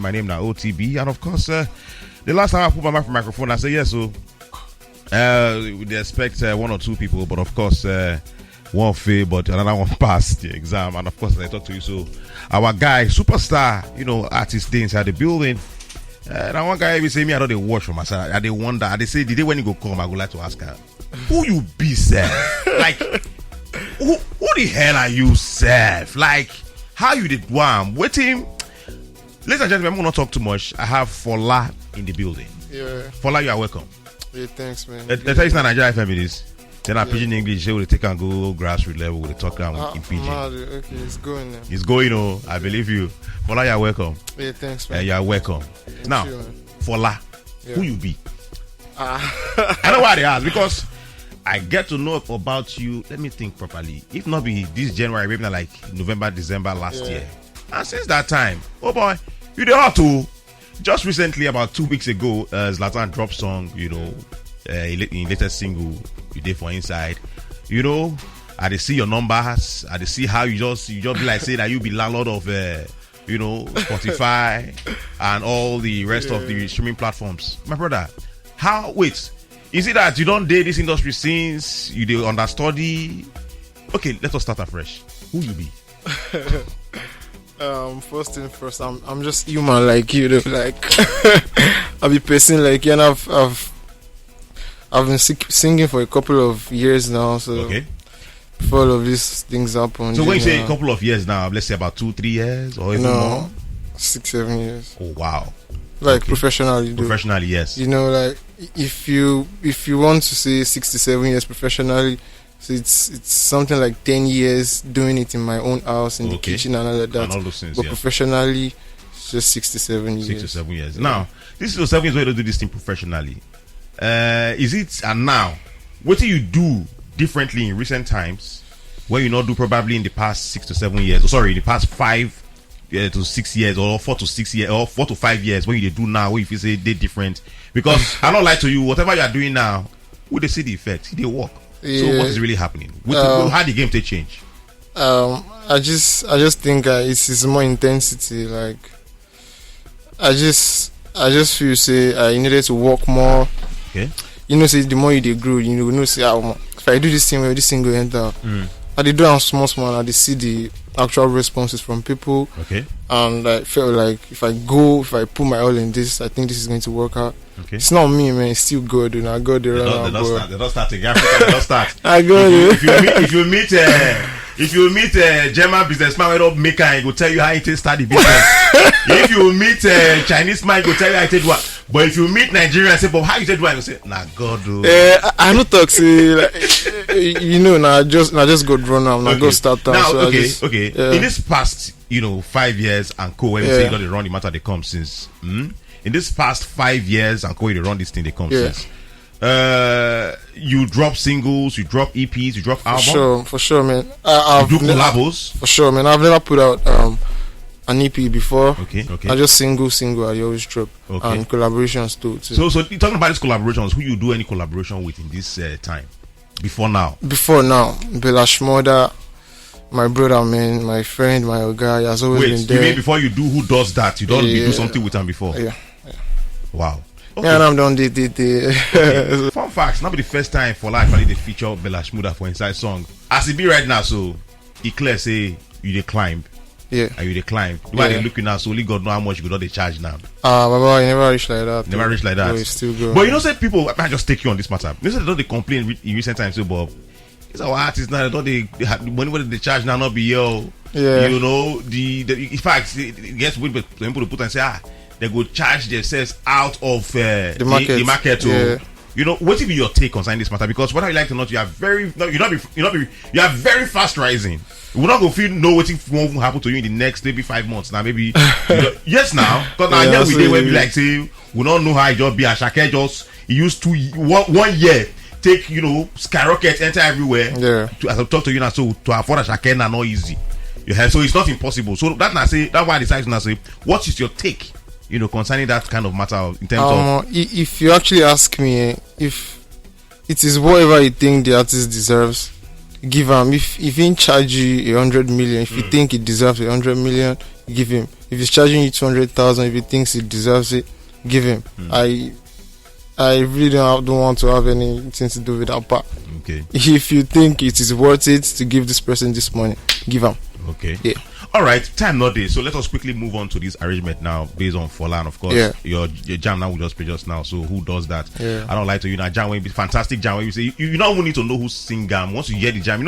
My name now OTB, and of course, the last time I put my microphone, I said yes. So we expect 1 or 2 people, but of course, one failed, but another one passed the exam. And of course, I talked to you. So our guy, superstar, artist, day inside the building. And one guy every say me, I don't they watch from my side. I they wonder. I they say, did they when you go come? I would like to ask her, who you be, sir? Like, who the hell are you, sir? Like, how you did one? Waiting. Ladies and gentlemen, I'm not talk too much. I have Fola in the building. Yeah. Fola, you are welcome. Yeah, thanks, man. They tell you it's not Naija FM it is. Then I pidgin English, they will take and go grassroots level, they talk in pidgin. Okay, it's going now. It's going, I believe you. Fola, you are welcome. Yeah, thanks, man. You are welcome. Now, you, Fola, who you be? I know why they ask, because I get to know about you. Let me think properly. If not be this January, maybe not like November, December last year. And since that time, oh boy, you the hot too. Just recently, about 2 weeks ago, Zlatan dropped song, in latest single, you did for Inside. I dey see your numbers. I dey see how you just be like say that you be landlord of, Spotify and all the rest of the streaming platforms. My brother, is it that you don't date this industry since you dey understudy? Okay, let us start afresh. Who you be? First thing first, I'm just human like you, like I be person like you, and I've been singing for a couple of years now, so before all of these things happen. So when you say a couple of years now, let's say about 2-3 years or even more? 6-7 years. Oh wow. Like professionally, professionally, yes. Like if you want to say 6-7 years professionally, so it's something like 10 years doing it in my own house, in the kitchen and all of that. And all those things, but professionally, it's just 6-7 years. 6-7 years. Now, this is 7 years where you do this thing professionally. Is it, and now, what do you do differently in recent times where you not do probably in the past 6 to 7 years, or sorry, in the past 5 to 6 years, or 4 to 6 years, or 4 to 5 years, what you do now, where if you say they different? Because I don't lie to you, whatever you are doing now, would they see the effect? They work. So what is really happening? How the game take change? I just think it's more intensity. Like I just feel say I needed to work more. Okay. Say the more you grow, say if I do this thing, this thing go enter. I did do it small, and I did see the actual responses from people. Okay. And I felt like if I put my all in this, I think this is going to work out. Okay. It's not me, man. It's still good. I got the run. They don't start again. They don't start. I got it. If you meet a German businessman, we don't make and he go tell you how he start the business. If you meet a Chinese man, he go tell you how he what. But if you meet Nigerian and say, "But how you did what?" You say, "Nah, God do." I don't talk. Say, I just got run out. I go start out. Now, so okay. In this past, 5 years and co, when you say you got to run the matter, they come since. In this past 5 years and co, you run this thing, they come since. You drop singles, you drop EPs, you drop albums. For sure, man. You do collabos. For sure, man. I've never put out an EP before. Okay. I just single. I always drop and collaborations too. So talking about these collaborations, who you do any collaboration with in this time? Before now, Bella Shmoda, my brother, man, my friend, my guy has always been there. You mean before you do, who does that? You don't do something with him before? Yeah. Wow. Okay. Yeah, I'm done. Okay. Fun facts. Not be the first time for life I they feature Bella Shmoda for Inside Song. As it be right now, so he clear say you dey climb. Yeah. And you dey climb. The way they looking now, so only God know how much you got they charge now. Baba, you never reach like that. Never reach like that. It's still good. But say people, I just take you on this matter. They don't they complain in recent times, so Bob. It's our artists now. They money they charge now not be yo. Yeah. The in fact, it gets weird for people to put and say they go charge themselves out of the market. What will be your take concerning this matter? Because whether you like it or not, you are very fast rising. We will not go know what won't happen to you in the next maybe 5 months. Now maybe yes now because now here we dey where we like say we don't know how it just be. Ashake just he used 1 year take skyrocket enter everywhere. Yeah. As I talk to you now, so to afford Ashake now not easy. So it's not impossible. So that's why I decided to say what is your take? Concerning that kind of matter in terms of... If you actually ask me, if it is whatever you think the artist deserves, give him. If he charge you 100 million, if you think he deserves 100 million, give him. If he's charging you 200,000, if he thinks he deserves it, give him. I really don't want to have anything to do with that part. Okay. If you think it is worth it to give this person this money, give him. Okay. Yeah. All right. Time not day. So let us quickly move on to this arrangement now, based on Fola, and of course your jam now we just play just now. So who does that? Yeah. I don't like to jam when be fantastic jam when you say you don't even need to know who sing jam. Once you hear the jam,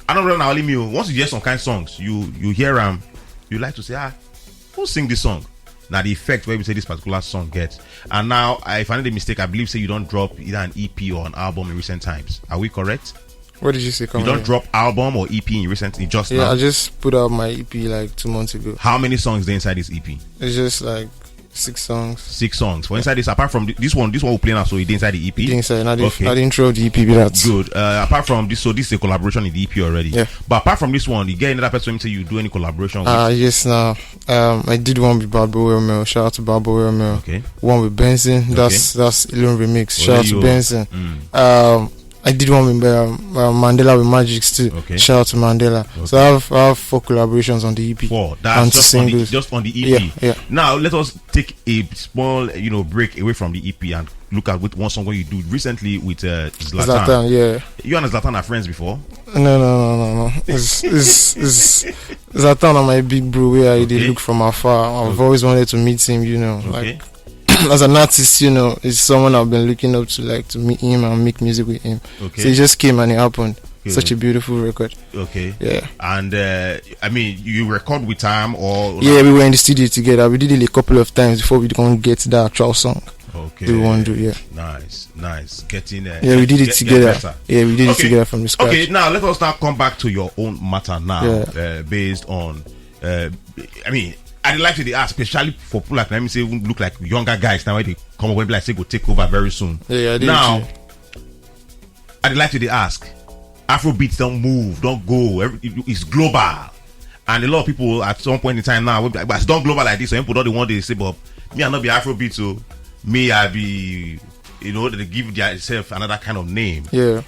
I don't know only me. Once you hear some kind of songs, you hear them, you like to say who sing this song? Now the effect where we say this particular song gets. And now, if I made a mistake, I believe say you don't drop either an EP or an album in recent times. Are we correct? What did you say? You don't drop album or EP in recent just now? Yeah, I just put out my EP like 2 months ago. How many songs there inside this EP? It's just like 6 songs. 6 songs. For inside this, apart from this one we play now, so it's inside the EP. Inside, not the intro of the EP. That good. Apart from this, so this is a collaboration in the EP already. Yeah. But apart from this one, you get another person say you do any collaboration with? Yes. Now, I did one with Bad Boy Romeo. Shout out to Bad Boy Romeo. Okay. One with Benson. That's Elon remix. Shout out to Benson. I did one with Mandela with Magics too. Okay. Shout out to Mandela. Okay. So I have 4 collaborations on the EP. 4. That's just on the EP. Yeah. Now let us take a small break away from the EP and look at one song you do recently with Zlatan. Yeah. You and Zlatan are friends before? No. It's Zlatan are my big bro. Where I did look from afar. I've always wanted to meet him. Like. As an artist, it's someone I've been looking up to, like to meet him and make music with him. Okay. So it just came and it happened. Okay. Such a beautiful record. Okay. Yeah. And you record with him or? Yeah, we were in the studio together. We did it a couple of times before we can get the actual song. Okay. We want to do, yeah. Nice. Getting there. Yeah, we did it together. Yeah, we did it together from the scratch. Okay, now let us now come back to your own matter now, based on, I'd like to ask, especially for people like, let me say, who look like younger guys now, where they come up and like say go take over very soon. Yeah, I did. Now, I'd like to ask, Afrobeat don't move, don't go. It's global, and a lot of people at some point in time now, but it's not global like this. So people don't want to say, but me I not be Afrobeat, so me I be, they give themselves another kind of name. Yeah.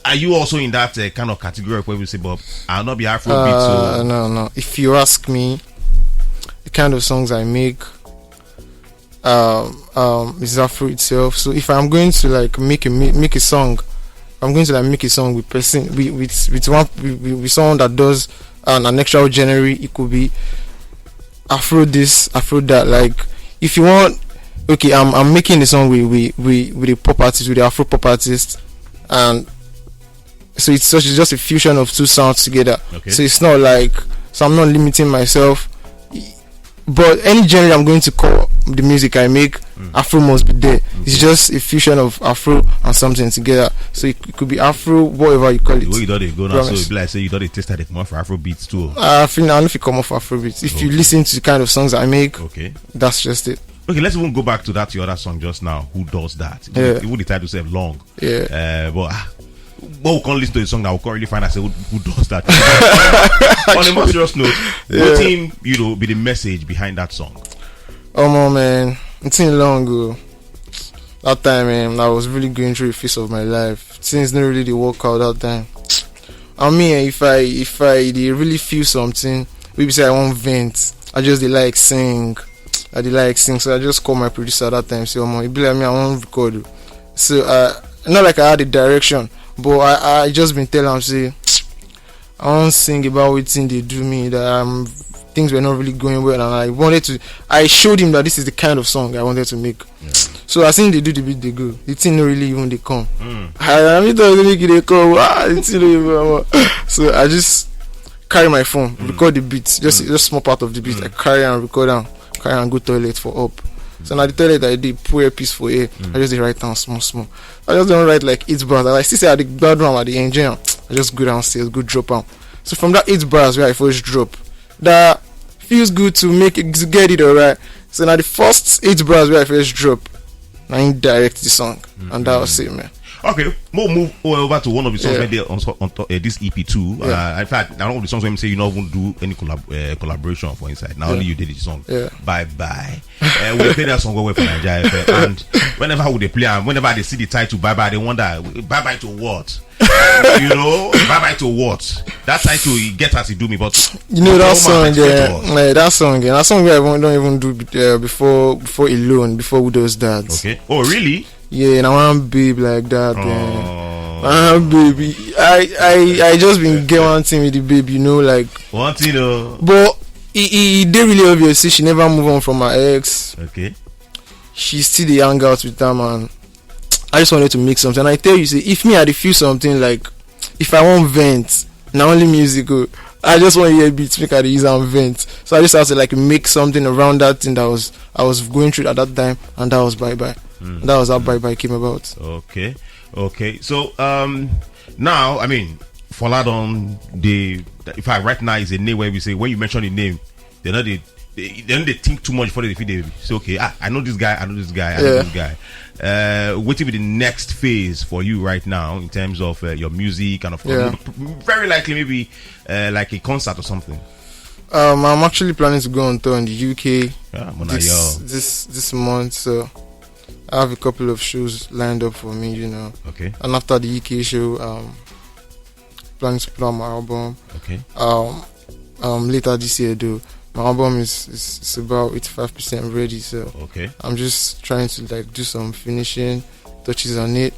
Are you also in that kind of category where we say, but I'll not be Afrobeat? So no. If you ask me, the kind of songs I make is Afro itself. So if I'm going to like make a song, I'm going to like make a song with someone that does an extra genre. It could be Afro this, Afro that. Like if you want, okay, I'm making a song with a pop artist, with the Afro pop artist, and so it's just a fusion of 2 sounds together. Okay. So it's not like, so I'm not limiting myself. But any genre I'm going to call the music I make, Afro must be there. It's just a fusion of Afro and something together. So it could be Afro, whatever you call it. The way you don't go now, so it be like say you don't taste that come off for Afro beats too. I don't know if it come off Afro beats. If you listen to the kind of songs I make, that's just it. Okay, let's even go back to your other song just now. Who does that? It would the title say long. Yeah. But we can't listen to the song now. We can't really find out who does that. On a more serious note, what team be the message behind that song? Oh man, it's been long ago. That time, man, I was really going through the phase of my life. Things didn't really work out that time. I mean, if I really feel something, maybe say I want vent, I just like sing. So I just call my producer that time. Say, it be like me, I want record. So not like I had a direction. But I just been telling him, say, I want to sing about what they do me, that things were not really going well, and I showed him that this is the kind of song I wanted to make. Yeah. So I think they do the beat, they go. The thing not really even they come. I mean, they come. So I just carry my phone, record the beats, just small part of the beat. I carry and record and go toilet for up. So now the toilet I did pour a piece for air. I just did write down small. I just don't write like 8 bars. I still say at the bedroom at the engine. I just go downstairs, go drop out. So from that 8 bars where I first drop, that feels good to get it alright. So now the first 8 bars where I first drop, I direct the song, and that was it, man. Okay, we'll move over to one of the songs where they on this EP too. In fact, I don't know the songs when you say you not even do any collaboration for inside. Now only you did the song. Bye bye. We play that song away for Naija FM, and whenever they play and whenever they see the title Bye Bye, they wonder bye bye to what? You know, bye bye to what? That title he get as he do me, but you know that song, that song we don't even do before Alone, before Who Does That. Okay. Oh really? Yeah, and I want babe like that. Baby, I just been get one thing with the baby, you know, like one thing though. But it did really obvious. See, she never move on from her ex. Okay. She still the hang out with them, and I just wanted to make something. And I tell you, see, if me I feel something like if I want vent, not only musical, I just want to hear beats, make I use and vent. So I just had to like make something around that thing that I was going through at that time, and that was Bye Bye. That was how Bye Bye came about. Okay. So now I mean Foladon, in fact right now is a name where we say when you mention the name, they think too much before they say okay, I know this guy, I know this guy. Waiting with the next phase for you right now in terms of your music and of course very likely maybe like a concert or something. I'm actually planning to go on tour in the UK this month, so I have a couple of shows lined up for me, you know. Okay. And after the UK show, planning to put out my album. Okay. Later this year though. My album is about 85% ready, so I'm just trying to like do some finishing touches on it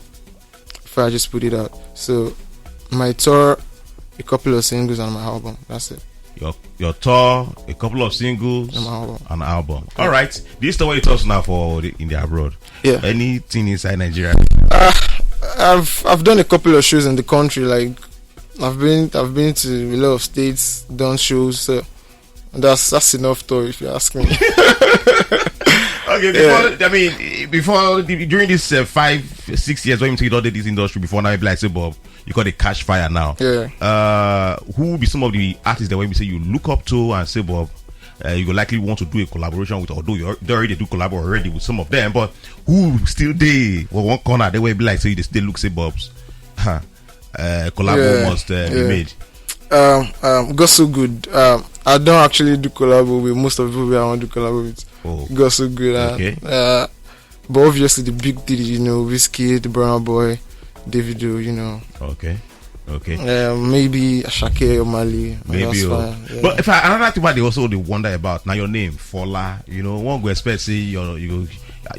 before I just put it out. So my tour, a couple of singles on my album. That's it. Your tour, a couple of singles, an album. All right, this is the way it talks now for in the abroad. Yeah. Anything inside Nigeria? I've done a couple of shows in the country. Like I've been to a lot of states, done shows. So that's enough tour if you ask me. Okay, during this 5-6 years when you did this industry before now, like say Bob, you got a cash fire now. Yeah. Who will be some of the artists that when we say you look up to and say Bob, you will likely want to do a collaboration with, although you already do collaborate already with some of them, but who still they or one corner they will be like say they still look say Bob's collabo must be made. Got so good. I don't actually do collabo with most of the people I want to collabo with. Got so good. Okay. But obviously the big three, you know, Wizkid, the Burna Boy, Davido, you know. Okay. Maybe Ashake or Mali. Maybe. But if another thing they also wonder about now your name Fola, you know, one go expect say you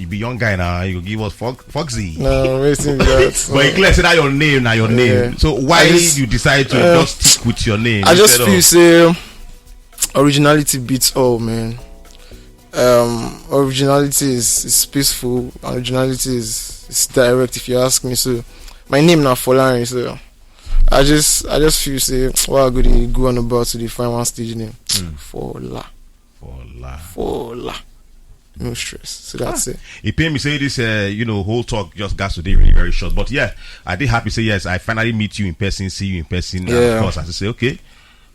be young guy now, you go give us Foxy. No, I'm waiting for that. But you clear say that your name now your name. So why you decide to just stick with your name? I just feel say originality beats all, man. Originality is peaceful. Originality is direct, if you ask me. So my name now Folari, so I just feel say what I go on about to define one stage name. Fola. No stress. So that's it. It paid me say this whole talk just got today really very short. But yeah, I did happy say yes, I finally meet you in person, see you in person. And of course I say okay.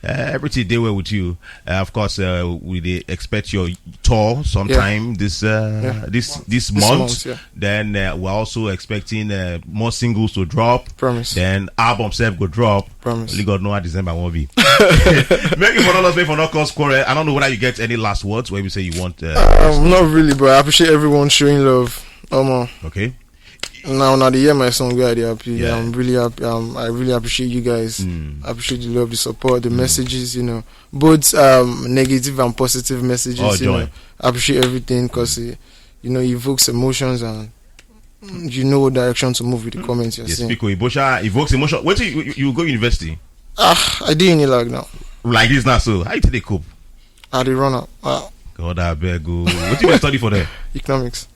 Everything they were with you. Of course, we expect your tour sometime this month. Then we're also expecting more singles to drop. Promise. Then album self go drop. Promise. Only God know how December won't be. Make it for dollars, make for not cause quarrel. I don't know whether you get any last words where you say you want. Not really, but I appreciate everyone showing love. Okay. Now to hear my song, I'm really happy. I really appreciate you guys. I appreciate the love, the support, the messages, you know, both negative and positive messages. You know, I appreciate everything because it evokes emotions and you know what direction to move with the comments you're saying. Evokes emotion. Wait till you go university. I did in like now. Like this now, so how you take the cope? I did run up. God, I beg you. What do you study for there? Economics.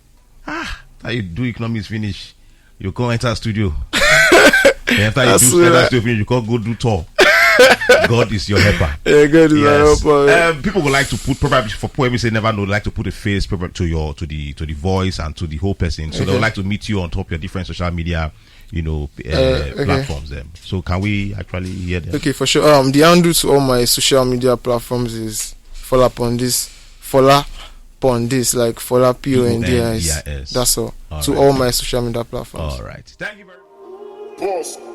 How you do economics finish? You come enter studio. After you do enter studio, you can't go do tour. God is your helper. Yeah, God is your helper. People would like to put probably for poem say never know, like to put a face to the voice and to the whole person. So they would like to meet you on top of your different social media, platforms. Them. So can we actually hear them? Okay, for sure. The handle to all my social media platforms is Fola Pondis. Like Fola Pondis. That's all. To all my social media platforms. All right. Thank you very much. boss.